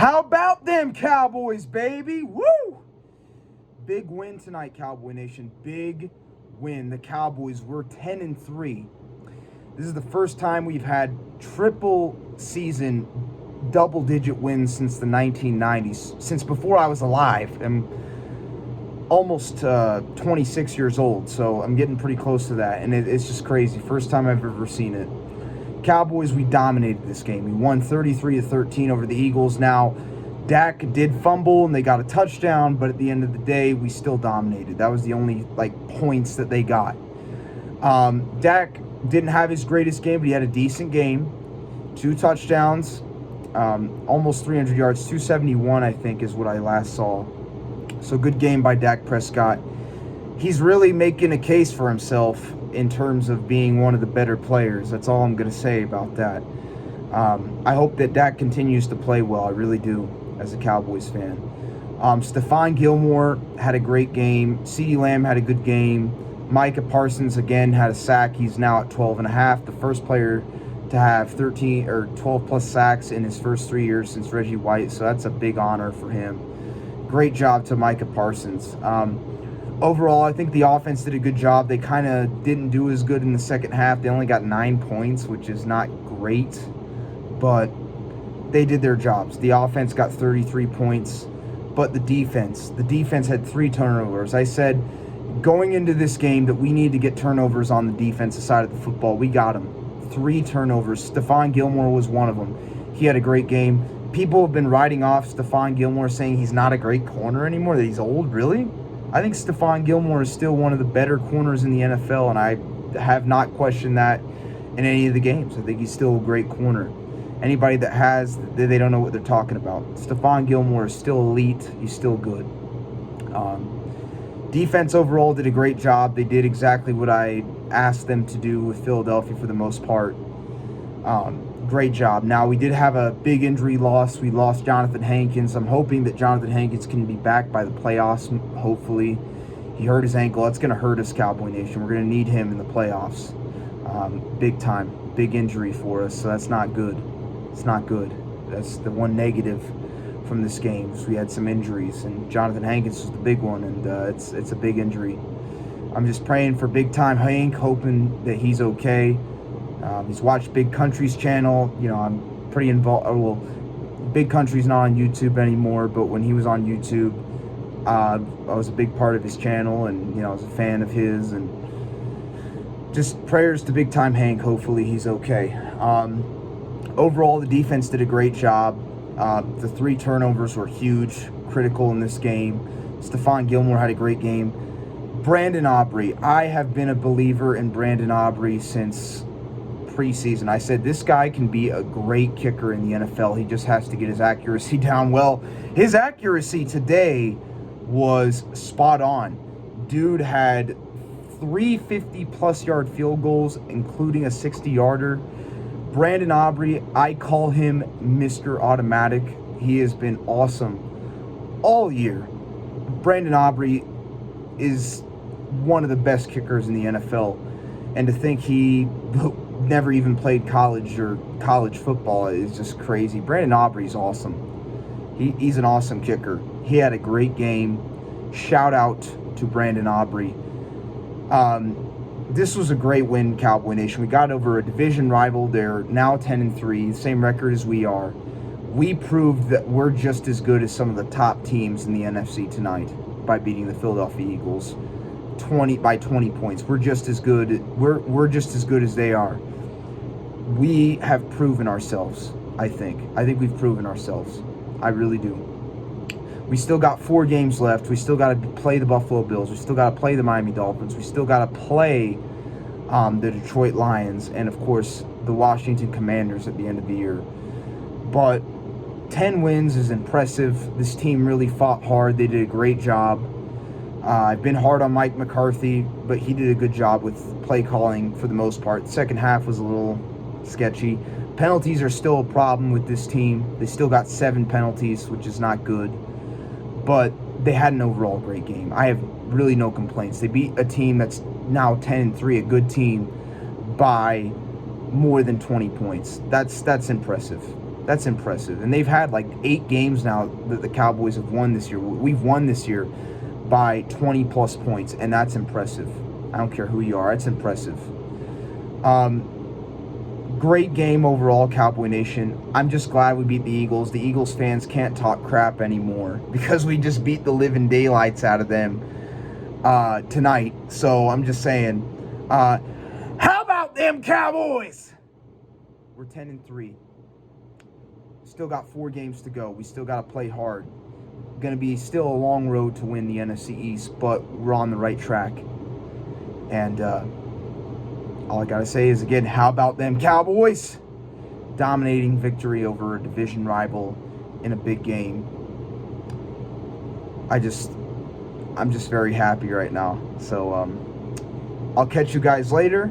How about them Cowboys, baby? Woo! Big win tonight, Cowboy Nation. Big win. The Cowboys were 10-3. This is the first time we've had triple season double-digit wins since the 1990s, since before I was alive. I'm almost 26 years old, so I'm getting pretty close to that, and it's just crazy. First time I've ever seen it. Cowboys, we dominated this game. We won 33-13 over the Eagles. Now, Dak did fumble and they got a touchdown, but at the end of the day, we still dominated. That was the only points that they got. Dak didn't have his greatest game, but he had a decent game. 2 touchdowns, almost 300 yards, 271 I think is what I last saw. So good game by Dak Prescott. He's really making a case for himself in terms of being one of the better players. That's all I'm going to say about that. I hope that Dak continues to play well. I really do, as a Cowboys fan. Stephon Gilmore had a great game. CeeDee Lamb had a good game. Micah Parsons, again, had a sack. He's now at 12.5. The first player to have 13 or 12-plus sacks in his first 3 years since Reggie White, so that's a big honor for him. Great job to Micah Parsons. Overall, I think the offense did a good job. They kind of didn't do as good in the second half. They only got 9 points, which is not great, but they did their jobs. The offense got 33 points, but the defense had 3 turnovers. I said going into this game that we need to get turnovers on the defensive side of the football. We got them. 3 turnovers. Stephon Gilmore was one of them. He had a great game. People have been writing off Stephon Gilmore, saying he's not a great corner anymore, that he's old. Really? I think Stephon Gilmore is still one of the better corners in the NFL, and I have not questioned that in any of the games. I think he's still a great corner. Anybody that has, they don't know what they're talking about. Stephon Gilmore is still elite. He's still good. Defense overall did a great job. They did exactly what I asked them to do with Philadelphia for the most part. Great job. Now, we did have a big injury loss. We lost Jonathan Hankins. I'm hoping that Jonathan Hankins can be back by the playoffs, hopefully. He hurt his ankle. That's going to hurt us, Cowboy Nation. We're going to need him in the playoffs. Big time. Big injury for us, so that's not good. It's not good. That's the one negative from this game. So we had some injuries, and Jonathan Hankins was the big one, and it's a big injury. I'm just praying for Big Time Hank, hoping that he's okay. He's watched Big Country's channel. You know, I'm pretty involved. Well, Big Country's not on YouTube anymore, but when he was on YouTube, I was a big part of his channel, and I was a fan of his. And just prayers to Big Time Hank. Hopefully he's okay. Overall, the defense did a great job. The 3 turnovers were huge, critical in this game. Stephon Gilmore had a great game. Brandon Aubrey. I have been a believer in Brandon Aubrey since preseason. I said this guy can be a great kicker in the NFL. He just has to get his accuracy down. Well, his accuracy today was spot on. Dude had 3 50-plus yard field goals, including a 60-yarder. Brandon Aubrey, I call him Mr. Automatic. He has been awesome all year. Brandon Aubrey is one of the best kickers in the NFL. And to think he never even played college or college football is just crazy. Brandon Aubrey's awesome. He's an awesome kicker. He had a great game. Shout out to Brandon Aubrey. This was a great win, Cowboy Nation. We got over a division rival. They're now 10-3, same record as we are. We proved that we're just as good as some of the top teams in the NFC tonight by beating the Philadelphia Eagles by 20 points. We're just as good. We're just as good as they are. We have proven ourselves, I think. I think we've proven ourselves. I really do. We still got 4 games left. We still got to play the Buffalo Bills. We still got to play the Miami Dolphins. We still got to play the Detroit Lions and, of course, the Washington Commanders at the end of the year. But 10 wins is impressive. This team really fought hard. They did a great job. I've been hard on Mike McCarthy, but he did a good job with play calling for the most part. The second half was a little sketchy. Penalties are still a problem with this team. They still got 7 penalties, which is not good. But they had an overall great game. I have really no complaints. They beat a team that's now 10-3, a good team, by more than 20 points. That's impressive. That's impressive. And they've had like 8 games now that the Cowboys have won this year. We've won this year by 20 plus points, and that's impressive. I don't care who you are. It's impressive. Great game overall, Cowboy Nation. I'm just glad we beat the Eagles. The Eagles fans can't talk crap anymore because we just beat the living daylights out of them tonight. So I'm just saying, how about them Cowboys? We're 10-3. Still got 4 games to go. We still got to play hard. Going to be still a long road to win the NFC East, but we're on the right track. And all I got to say is, again, how about them Cowboys? Dominating victory over a division rival in a big game. I'm just very happy right now. So I'll catch you guys later.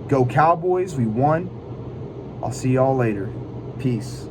Go Cowboys. We won. I'll see y'all later. Peace.